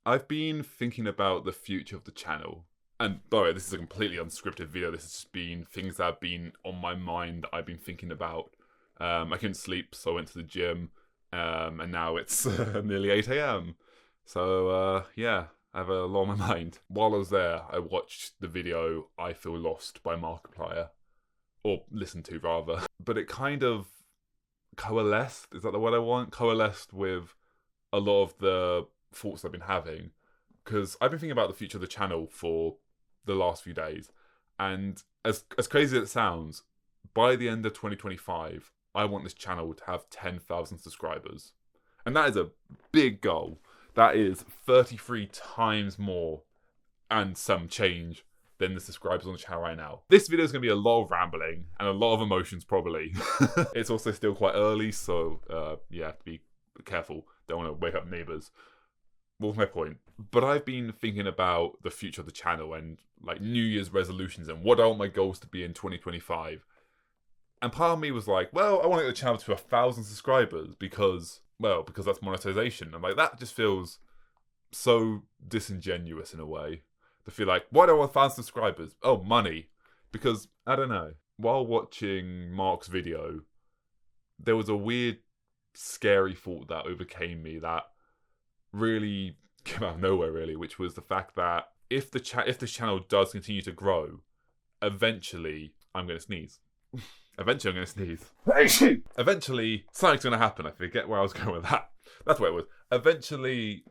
I've been thinking about the future of the channel. And by the way, this is a completely unscripted video. This has just been things that have been on my mind that I've been thinking about. I couldn't sleep, so I went to the gym. And now it's nearly 8 a.m. So, yeah, I have a lot on my mind. While I was there, I watched the video I Feel Lost by Markiplier. Or listened to, rather. But it kind of coalesced, is that the word I want? Coalesced with a lot of the thoughts I've been having. Because I've been thinking about the future of the channel for the last few days. And as crazy as it sounds, by the end of 2025, I want this channel to have 10,000 subscribers. And that is a big goal. That is 33 times more and some change than the subscribers on the channel right now. This video is going to be a lot of rambling and a lot of emotions, probably. It's also still quite early, so yeah, be careful. Don't want to wake up neighbours. What was my point? But I've been thinking about the future of the channel and like New Year's resolutions and what I want my goals to be in 2025. And part of me was like, well, I want to get the channel to 1,000 subscribers because that's monetization. And like, that just feels so disingenuous in a way. To feel like, why do I want 1,000 subscribers? Oh, money. Because, I don't know, while watching Mark's video, there was a weird, scary thought that overcame me that really came out of nowhere, really, which was the fact that if this channel does continue to grow, eventually I'm going to sneeze. Eventually I'm going to sneeze. Eventually, something's going to happen. I forget where I was going with that. That's where it was. Eventually,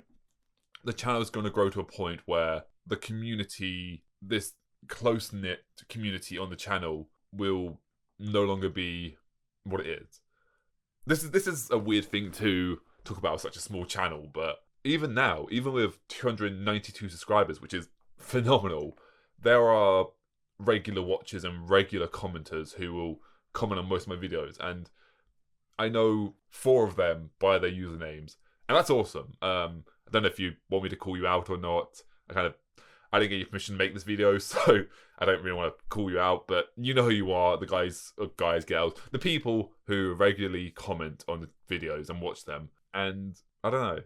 the channel's going to grow to a point where the community, this close-knit community on the channel, will no longer be what it is. This is a weird thing to talk about with such a small channel, but even now, even with 292 subscribers, which is phenomenal, there are regular watchers and regular commenters who will comment on most of my videos, and I know 4 of them by their usernames, and that's awesome. I don't know if you want me to call you out or not. I didn't get your permission to make this video, so I don't really want to call you out, but you know who you are, the guys, girls, the people who regularly comment on the videos and watch them. And I don't know,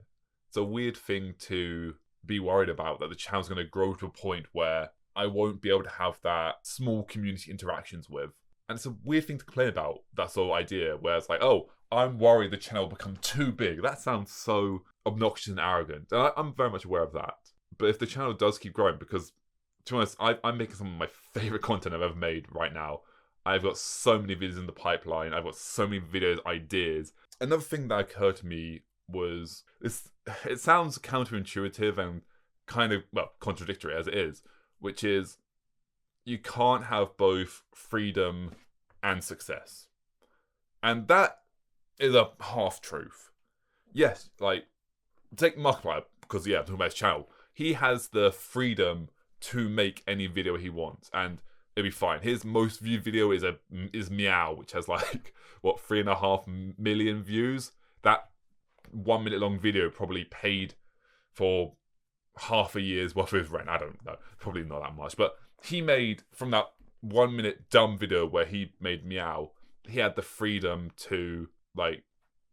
it's a weird thing to be worried about, that the channel's going to grow to a point where I won't be able to have that small community interactions with. And it's a weird thing to complain about, that sort of idea, where it's like, oh, I'm worried the channel will become too big. That sounds so obnoxious and arrogant, and I'm very much aware of that. But if the channel does keep growing, because, to be honest, I'm making some of my favourite content I've ever made right now. I've got so many videos in the pipeline. I've got so many videos ideas. Another thing that occurred to me was, it sounds counterintuitive and kind of, well, contradictory as it is, which is, you can't have both freedom and success. And that is a half-truth. Yes, like, take Markiplier, because, yeah, I'm talking about his channel. He has the freedom to make any video he wants, and it'll be fine. His most viewed video is Meow, which has like, what, 3.5 million views? That 1 minute long video probably paid for half a year's worth of rent. I don't know, probably not that much, but he made, from that 1 minute dumb video where he made Meow, he had the freedom to like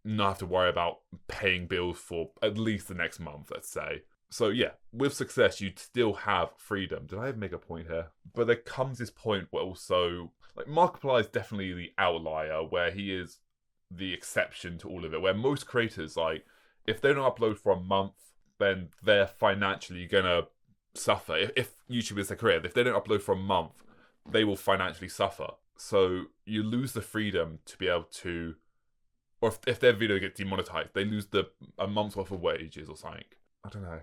not have to worry about paying bills for at least the next month, let's say. So yeah, with success, you'd still have freedom. Did I make a point here? But there comes this point where also, like, Markiplier is definitely the outlier, where he is the exception to all of it, where most creators, like, if they don't upload for a month, then they're financially gonna suffer. If YouTube is their career, if they don't upload for a month, they will financially suffer. So you lose the freedom to be able to, or if their video gets demonetized, they lose a month's worth of wages or something. I don't know.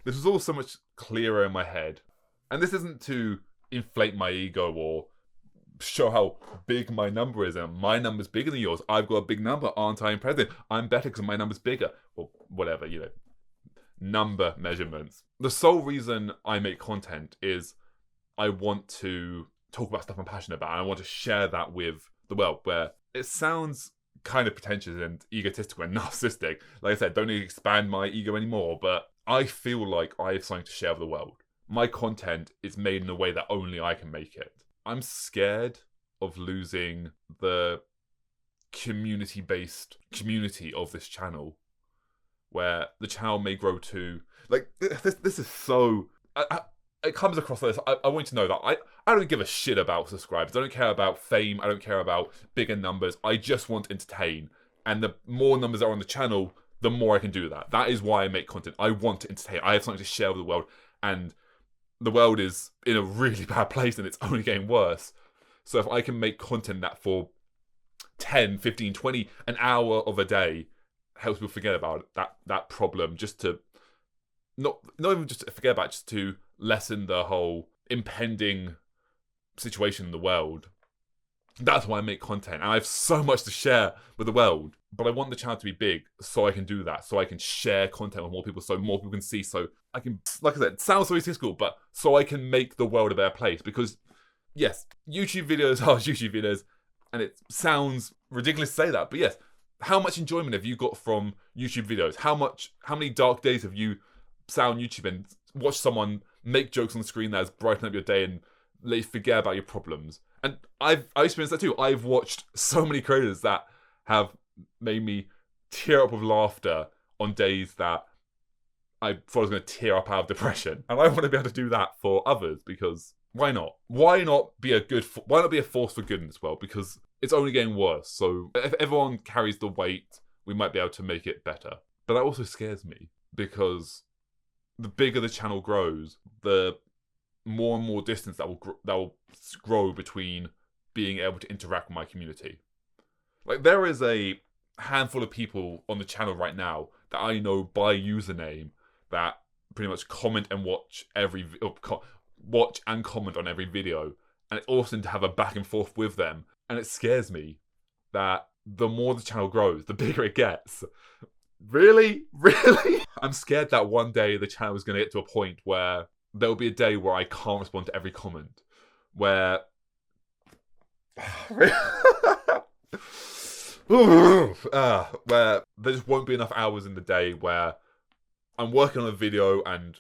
This was all so much clearer in my head. And this isn't to inflate my ego or show how big my number is. And my number's bigger than yours. I've got a big number. Aren't I impressive? I'm better because my number's bigger. Or whatever, you know. Number measurements. The sole reason I make content is I want to talk about stuff I'm passionate about. And I want to share that with the world, where it sounds kind of pretentious and egotistical and narcissistic. Like I said, don't need to expand my ego anymore, but I feel like I have something to share with the world. My content is made in a way that only I can make it. I'm scared of losing the community-based community of this channel, where the channel may grow to like this is so. It comes across like this. I want you to know that I don't give a shit about subscribers. I don't care about fame. I don't care about bigger numbers. I just want to entertain. And the more numbers are on the channel, the more I can do that. That is why I make content. I want to entertain. I have something to share with the world. And the world is in a really bad place and it's only getting worse. So if I can make content that for 10, 15, 20, an hour of a day helps people forget about that problem, just to not even just to forget about it, just to lessen the whole impending situation in the world. That's why I make content, and I have so much to share with the world. But I want the channel to be big, so I can do that, so I can share content with more people, so more people can see, so I can, like I said, it sounds so egotistical, but so I can make the world a better place. Because yes, YouTube videos are YouTube videos, and it sounds ridiculous to say that, but yes, how much enjoyment have you got from YouTube videos? How many dark days have you sat on YouTube and watched someone make jokes on the screen that has brightened up your day and let you forget about your problems? And I've experienced that too. I've watched so many creators that have made me tear up with laughter on days that I thought I was going to tear up out of depression. And I want to be able to do that for others, because why not? Why not be a force for good in this world? Because it's only getting worse. So if everyone carries the weight, we might be able to make it better. But that also scares me, because the bigger the channel grows, the more and more distance that will grow between being able to interact with my community. Like, there is a handful of people on the channel right now that I know by username that pretty much comment and watch and comment on every video, and it's awesome to have a back and forth with them. And it scares me that the more the channel grows, the bigger it gets. Really? I'm scared that one day the channel is going to get to a point where there will be a day where I can't respond to every comment, where where there just won't be enough hours in the day where I'm working on a video and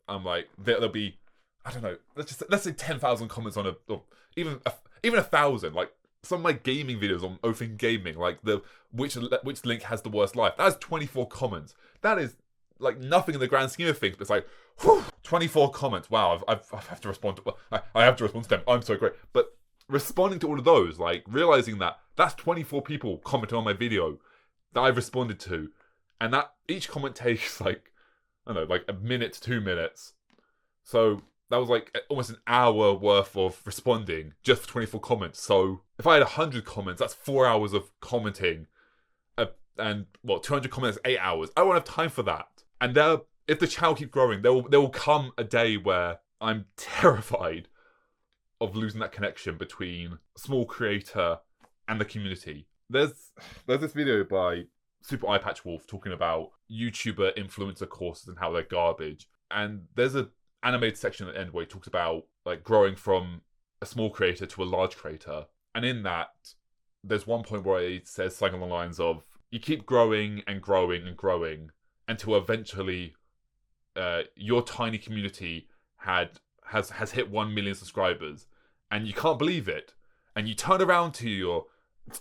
I'm like, there'll be, I don't know, let's say 10,000 comments on or even 1,000. Like, some of my gaming videos on Overthinking Gaming, like which link has the worst life, that has 24 comments. That is like nothing in the grand scheme of things, but it's like, whew, 24 comments. Wow, I have to respond to. I have to respond to them. I'm so great. But responding to all of those, like realizing that that's 24 people commenting on my video that I've responded to, and that each comment takes like, I don't know, like a minute to 2 minutes. So that was like almost an hour worth of responding just for 24 comments. So if I had 100 comments, that's 4 hours of commenting. And 200 comments, 8 hours. I won't have time for that. And if the channel keeps growing, there will come a day where I'm terrified of losing that connection between small creator and the community. There's this video by Super Eye Patch Wolf talking about YouTuber influencer courses and how they're garbage. And there's a animated section at the end where he talks about like growing from a small creator to a large creator. And in that, there's one point where he says something along the lines of, you keep growing and growing and growing until eventually your tiny community has hit 1 million subscribers, and you can't believe it. And you turn around to your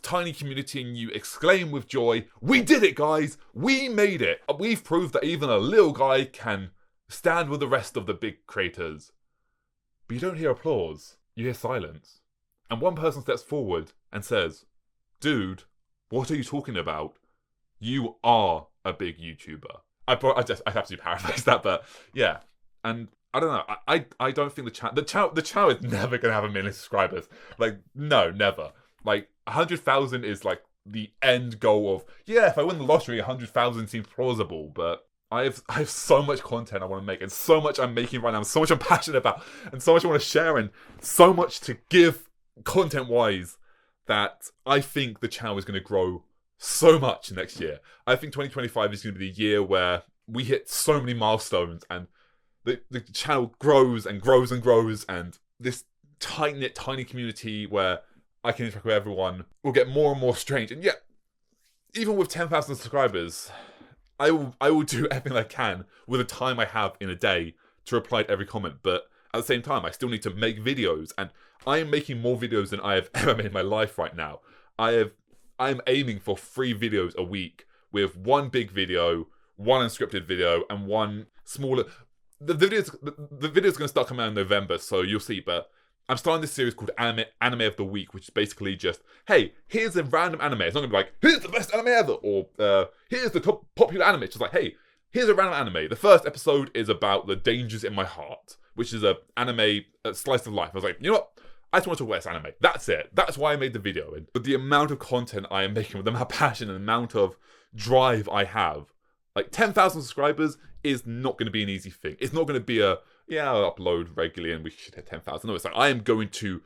tiny community and you exclaim with joy, "We did it, guys! We made it! We've proved that even a little guy can stand with the rest of the big creators." But you don't hear applause. You hear silence. And one person steps forward and says, "Dude, what are you talking about? You are a big YouTuber." I have to paraphrase that, but yeah. And I don't know. I don't think the channel is never gonna have 1 million subscribers. Like, no, never. Like 100,000 is like the end goal of, yeah, if I win the lottery, 100,000 seems plausible. But I have so much content I want to make, and so much I'm making right now, and so much I'm passionate about, and so much I want to share, and so much to give content wise, that I think the channel is going to grow so much next year. I think 2025 is going to be the year where we hit so many milestones, and the channel grows and grows and grows, and this tight-knit, tiny community where I can interact with everyone will get more and more strange. And yet, even with 10,000 subscribers, I will do everything I can with the time I have in a day to reply to every comment. But at the same time, I still need to make videos, and I am making more videos than I have ever made in my life right now. I am aiming for 3 videos a week, with one big video, one unscripted video and one smaller. The video's going to start coming out in November, so you'll see. But I'm starting this series called Anime of the Week, which is basically just, hey, here's a random anime. It's not going to be like, here's the best anime ever, or here's the top popular anime. It's just like, hey, here's a random anime. The first episode is about The Dangers in My Heart, which is a anime slice of life. I was like, you know what? I just want to talk about this anime. That's it. That's why I made the video. But the amount of content I am making, with the amount of passion and the amount of drive I have, like 10,000 subscribers is not going to be an easy thing. It's not going to be I'll upload regularly and we should hit 10,000. No, it's like I am going to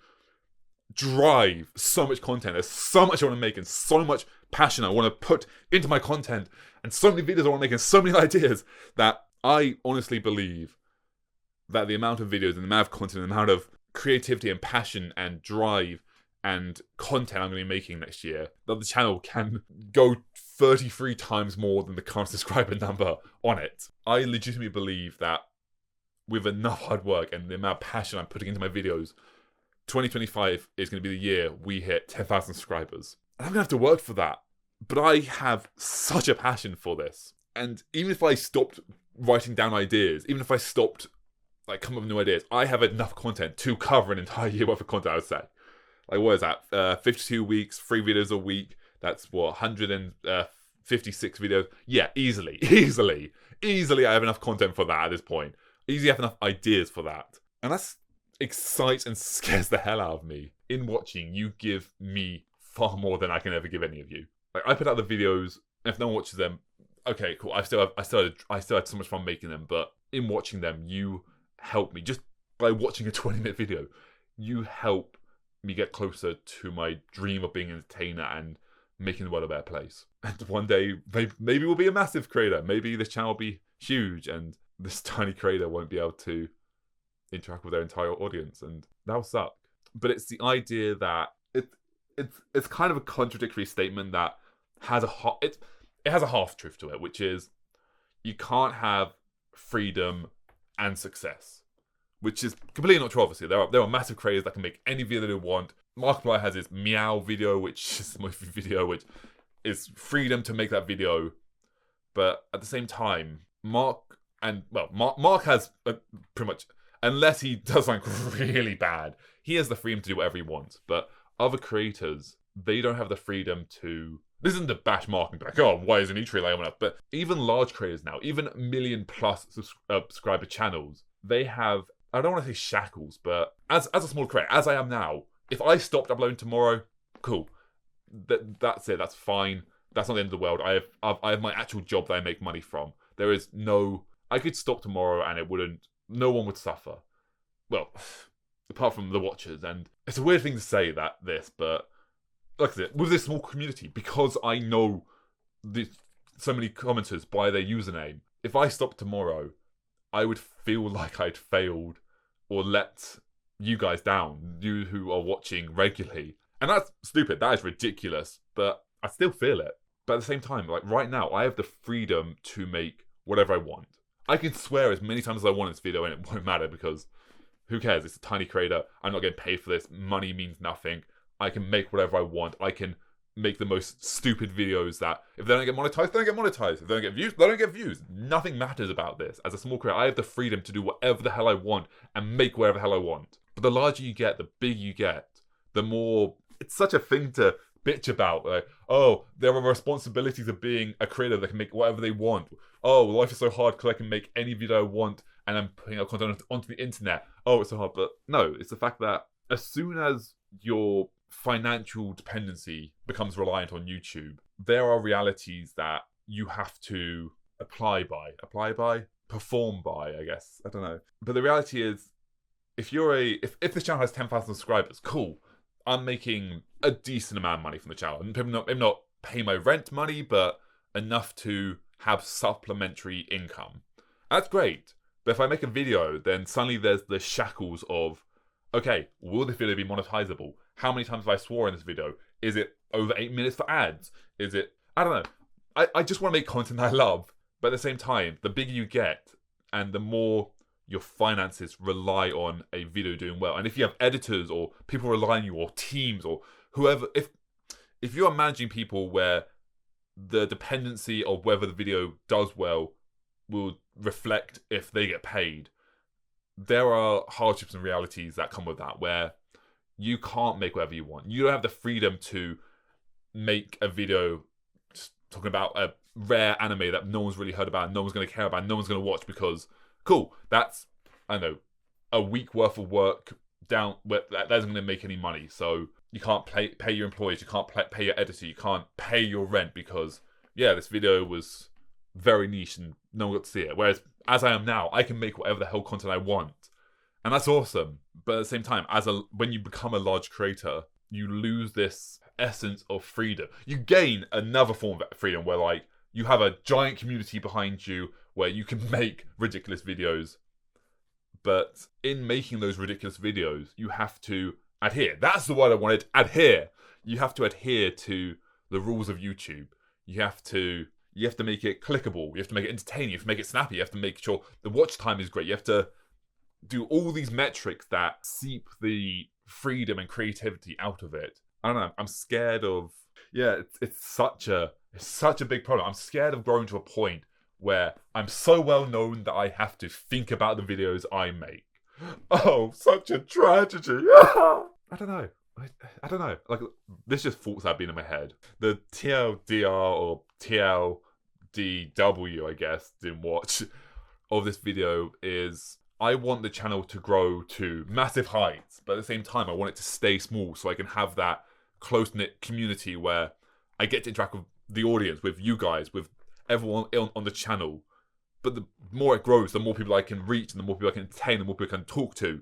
drive so much content. There's so much I want to make and so much passion I want to put into my content and so many videos I want to make and so many ideas that I honestly believe that the amount of videos and the amount of content and the amount of creativity and passion and drive and content I'm going to be making next year, that the channel can go 33 times more than the current subscriber number on it. I legitimately believe that with enough hard work and the amount of passion I'm putting into my videos, 2025 is going to be the year we hit 10,000 subscribers. And I'm going to have to work for that. But I have such a passion for this. And even if I stopped writing down ideas, even if I stopped coming up with new ideas, I have enough content to cover an entire year worth of content, I would say. Like, what is that? 52 weeks, 3 videos a week. That's, 156 videos. Yeah, easily. I have enough content for that at this point. Easily have enough ideas for that. And that excites and scares the hell out of me. In watching, you give me far more than I can ever give any of you. Like, I put out the videos, and if no one watches them, okay, cool. I still had so much fun making them, but in watching them, you help me. Just by watching a 20-minute video, you help me get closer to my dream of being an entertainer and making the world a better place. And one day, maybe we'll be a massive creator. Maybe this channel will be huge and this tiny creator won't be able to interact with their entire audience, and that'll suck. But it's the idea that it's kind of a contradictory statement that has it has a half truth to it, which is you can't have freedom and success, which is completely not true. Obviously, there are massive creators that can make any video they want. Markiplier has his Meow video, which is my video, which is freedom to make that video. But at the same time, Mark has pretty much, unless he does something really bad, he has the freedom to do whatever he wants. But other creators, they don't have the freedom to. This isn't to bash Mark and be like, oh, why isn't he treated like anyone else? But even large creators now, even million-plus subscriber channels, they have, I don't want to say shackles, but as a small creator, as I am now, if I stopped uploading tomorrow, cool. That's it. That's fine. That's not the end of the world. I have my actual job that I make money from. There is no. I could stop tomorrow and no one would suffer. Well, apart from the watchers. And it's a weird thing to say but like I said, with this small community, because I know so many commenters by their username, if I stopped tomorrow, I would feel like I'd failed or let you guys down, you who are watching regularly. And that's stupid. That is ridiculous. But I still feel it. But at the same time, like right now, I have the freedom to make whatever I want. I can swear as many times as I want in this video and it won't matter because who cares? It's a tiny creator. I'm not getting paid for this. Money means nothing. I can make whatever I want. I can make the most stupid videos that if they don't get monetized, they don't get monetized. If they don't get views, they don't get views. Nothing matters about this. As a small creator, I have the freedom to do whatever the hell I want and make whatever the hell I want. But the larger you get, the bigger you get, the more... It's such a thing to bitch about. Like, oh, there are responsibilities of being a creator that can make whatever they want. Oh, life is so hard because I can make any video I want and I'm putting out content onto the internet. Oh, it's so hard. But no, it's the fact that as soon as your financial dependency becomes reliant on YouTube, there are realities that you have to perform by, I guess. I don't know. But the reality is, if this channel has 10,000 subscribers, cool. I'm making a decent amount of money from the channel. I'm not paying my rent money, but enough to have supplementary income. That's great. But if I make a video, then suddenly there's the shackles of, okay, will this video be monetizable? How many times have I swore in this video? Is it over 8 minutes for ads? Is it... I don't know. I just want to make content I love. But at the same time, the bigger you get, and the more your finances rely on a video doing well. And if you have editors or people rely on you or teams or whoever... If you are managing people where the dependency of whether the video does well will reflect if they get paid. There are hardships and realities that come with that, where you can't make whatever you want. You don't have the freedom to make a video just talking about a rare anime that no one's really heard about, no one's going to care about, no one's going to watch because, cool, that's, I don't know, a week worth of work down, that isn't going to make any money. So you can't pay your employees, you can't pay your editor, you can't pay your rent because, yeah, this video was very niche and no one got to see it. Whereas, as I am now, I can make whatever the hell content I want. And that's awesome. But at the same time, when you become a large creator, you lose this essence of freedom. You gain another form of freedom where, like, you have a giant community behind you where you can make ridiculous videos. But in making those ridiculous videos, you have to adhere. That's the word I wanted. Adhere. You have to adhere to the rules of YouTube. You have to make it clickable. You have to make it entertaining. You have to make it snappy. You have to make sure the watch time is great. You have to do all these metrics that seep the freedom and creativity out of it. I don't know. I'm scared of. Yeah, it's such a big problem. I'm scared of growing to a point where I'm so well known that I have to think about the videos I make. Oh, such a tragedy. I don't know. I don't know. Like, this just thoughts that have been in my head. The TLDR or TLDW, I guess, didn't watch, of this video is I want the channel to grow to massive heights, but at the same time, I want it to stay small so I can have that close-knit community where I get to interact with the audience, with you guys, with everyone on the channel. But the more it grows, the more people I can reach, and the more people I can entertain, the more people I can talk to.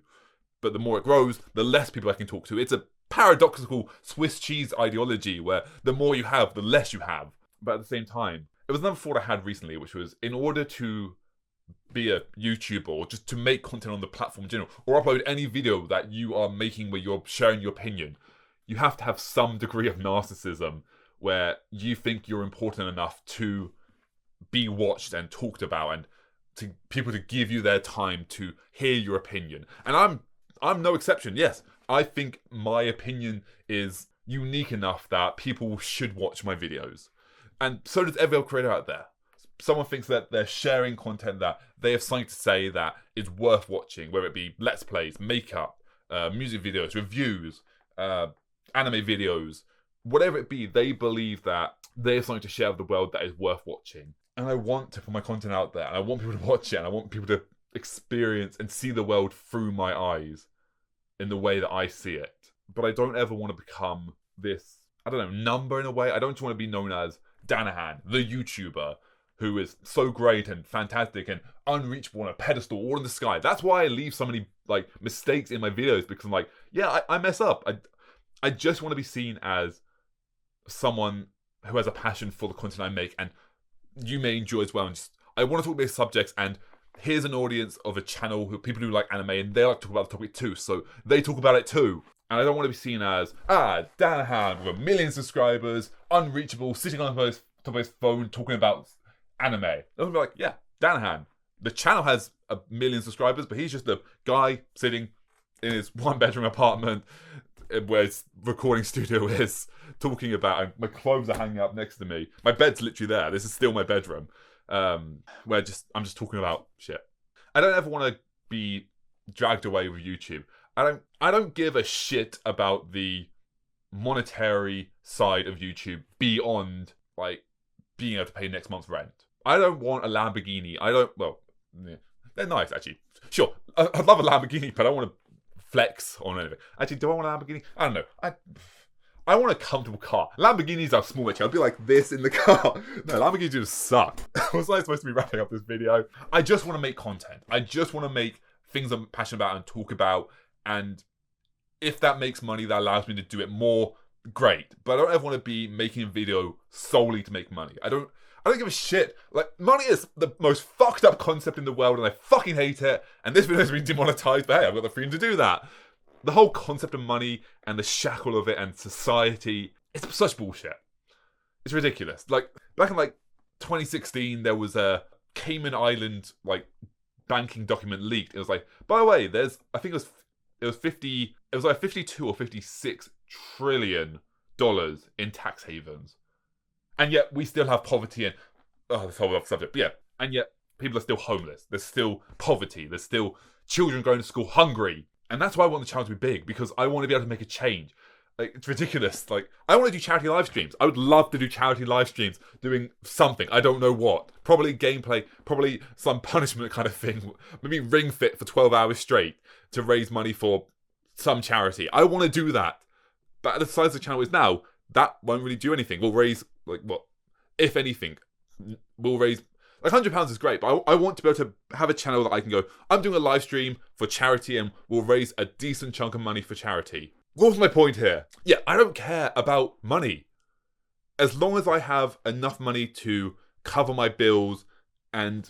But the more it grows, the less people I can talk to. It's a paradoxical Swiss cheese ideology where the more you have, the less you have. But at the same time, it was another thought I had recently, which was, in order to be a YouTuber or just to make content on the platform in general, or upload any video that you are making where you're sharing your opinion, you have to have some degree of narcissism where you think you're important enough to be watched and talked about, and to people to give you their time to hear your opinion. And I'm no exception. Yes, I think my opinion is unique enough that people should watch my videos. And so does every other creator out there. Someone thinks that they're sharing content that they have something to say that is worth watching, whether it be let's plays, makeup, music videos, reviews, anime videos, whatever it be. They believe that they have something to share with the world that is worth watching. And I want to put my content out there, and I want people to watch it, and I want people to experience and see the world through my eyes in the way that I see it. But I don't ever want to become this, I don't know, number in a way. I don't want to be known as Danahan, the YouTuber, who is so great and fantastic and unreachable on a pedestal all in the sky. That's why I leave so many like mistakes in my videos, because I'm like, yeah, I mess up. I just want to be seen as someone who has a passion for the content I make, and you may enjoy as well. And just, I want to talk about these subjects, and here's an audience of a channel who people who like anime, and they like to talk about the topic too, so they talk about it too. And I don't want to be seen as Danahan with 1 million subscribers, unreachable, sitting on top of his phone talking about anime. They'll be like, yeah, Danahan. The channel has 1 million subscribers, but he's just a guy sitting in his 1-bedroom apartment where his recording studio is, talking about, and my clothes are hanging up next to me. My bed's literally there. This is still my bedroom. Where I'm just talking about shit. I don't ever want to be dragged away with YouTube. I don't give a shit about the monetary side of YouTube beyond like being able to pay next month's rent. I don't want a Lamborghini. Yeah, they're nice actually. Sure, I'd love a Lamborghini, but I don't want to flex on anything. Actually, do I want a Lamborghini? I don't know. I want a comfortable car. Lamborghinis are small, actually. I'll be like this in the car. No, Lamborghinis just suck. Was I supposed to be wrapping up this video? I just want to make content. I just want to make things I'm passionate about and talk about. And if that makes money, that allows me to do it more, great. But I don't ever want to be making a video solely to make money. I don't give a shit. Like, money is the most fucked up concept in the world, and I fucking hate it. And this video has been demonetized, but hey, I've got the freedom to do that. The whole concept of money and the shackle of it and society, it's such bullshit. It's ridiculous. Like, back in like 2016, there was a Cayman Island like banking document leaked. It was like, by the way, I think it was like 52 or 56 trillion dollars in tax havens. And yet we still have poverty and this whole other subject. But yeah, and yet people are still homeless. There's still poverty. There's still children going to school hungry. And that's why I want the channel to be big, because I want to be able to make a change. Like, it's ridiculous. Like, I want to do charity live streams. I would love to do charity live streams doing something. I don't know what. Probably gameplay, probably some punishment kind of thing. Maybe Ring Fit for 12 hours straight to raise money for some charity. I want to do that. But at the size the channel is now, that won't really do anything. We'll raise, like, what? If anything, we'll raise... Like, £100 is great, but I want to be able to have a channel that I can go, I'm doing a live stream for charity and we'll raise a decent chunk of money for charity. What was my point here? Yeah, I don't care about money. As long as I have enough money to cover my bills and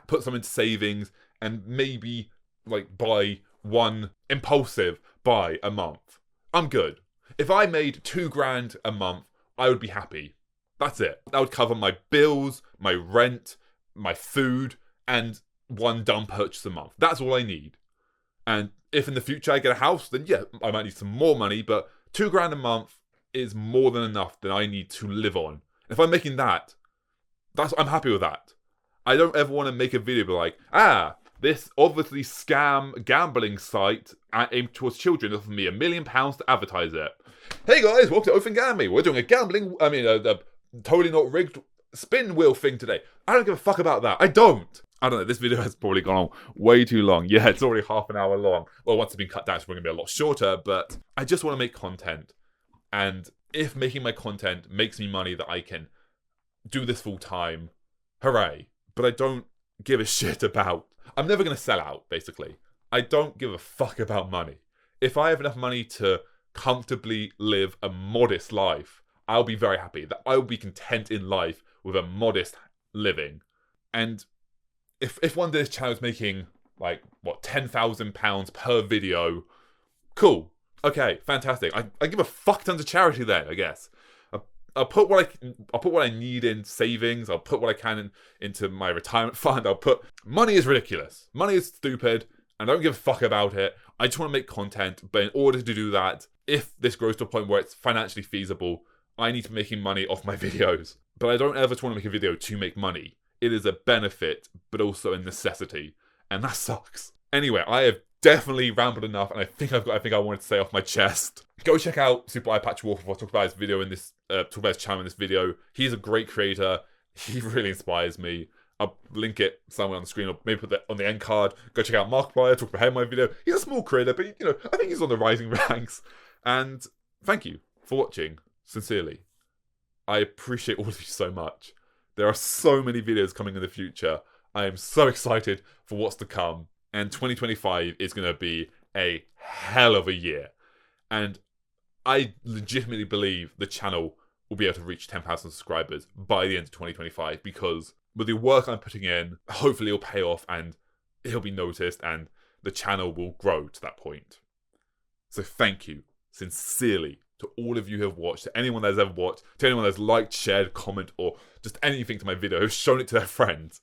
put some into savings and maybe, like, buy one impulsive buy a month, I'm good. If I made $2,000 a month, I would be happy. That's it. That would cover my bills, my rent, my food, and one dumb purchase a month. That's all I need. And if in the future I get a house, then yeah, I might need some more money, but $2,000 a month is more than enough that I need to live on. If I'm making that, I'm happy with that. I don't ever want to make a video be like, this obviously scam gambling site aimed towards children offered me £1 million to advertise it. Hey guys, welcome to Overthinking. We're doing a totally not rigged spin wheel thing today. I don't give a fuck about that. I don't know. This video has probably gone on way too long. Yeah, it's already half an hour long. Well, once it's been cut down, it's probably going to be a lot shorter, but I just want to make content. And if making my content makes me money that I can do this full time, hooray. But I don't give a shit about... I'm never going to sell out, basically. I don't give a fuck about money. If I have enough money to comfortably live a modest life, I'll be very happy. That I will be content in life with a modest living. And if one day this channel is making, like, what, £10,000 per video, cool. Okay, fantastic. I give a fuck tons of charity then, I guess. I'll put what I need in savings. I'll put what I can into my retirement fund. Money is ridiculous. Money is stupid, and I don't give a fuck about it. I just want to make content, but in order to do that, if this grows to a point where it's financially feasible, I need to be making money off my videos. But I don't ever just want to make a video to make money. It is a benefit, but also a necessity, and that sucks. Anyway, I have definitely rambled enough, and I think I wanted to say off my chest. Go check out Super Eye Patch Wolf. I'll talk about his video in this, talk about his channel in this video. He's a great creator. He really inspires me. I'll link it somewhere on the screen, or maybe put that on the end card. Go check out Markiplier, talk about him in my video. He's a small creator, but I think he's on the rising ranks. And thank you for watching, sincerely. I appreciate all of you so much. There are so many videos coming in the future. I am so excited for what's to come. And 2025 is going to be a hell of a year. And I legitimately believe the channel will be able to reach 10,000 subscribers by the end of 2025, because with the work I'm putting in, hopefully it'll pay off and it'll be noticed and the channel will grow to that point. So thank you, sincerely, to all of you who have watched, to anyone that has ever watched, to anyone that's liked, shared, comment, or just anything to my video, who's shown it to their friends.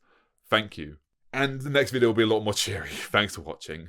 Thank you. And the next video will be a lot more cheery. Thanks for watching.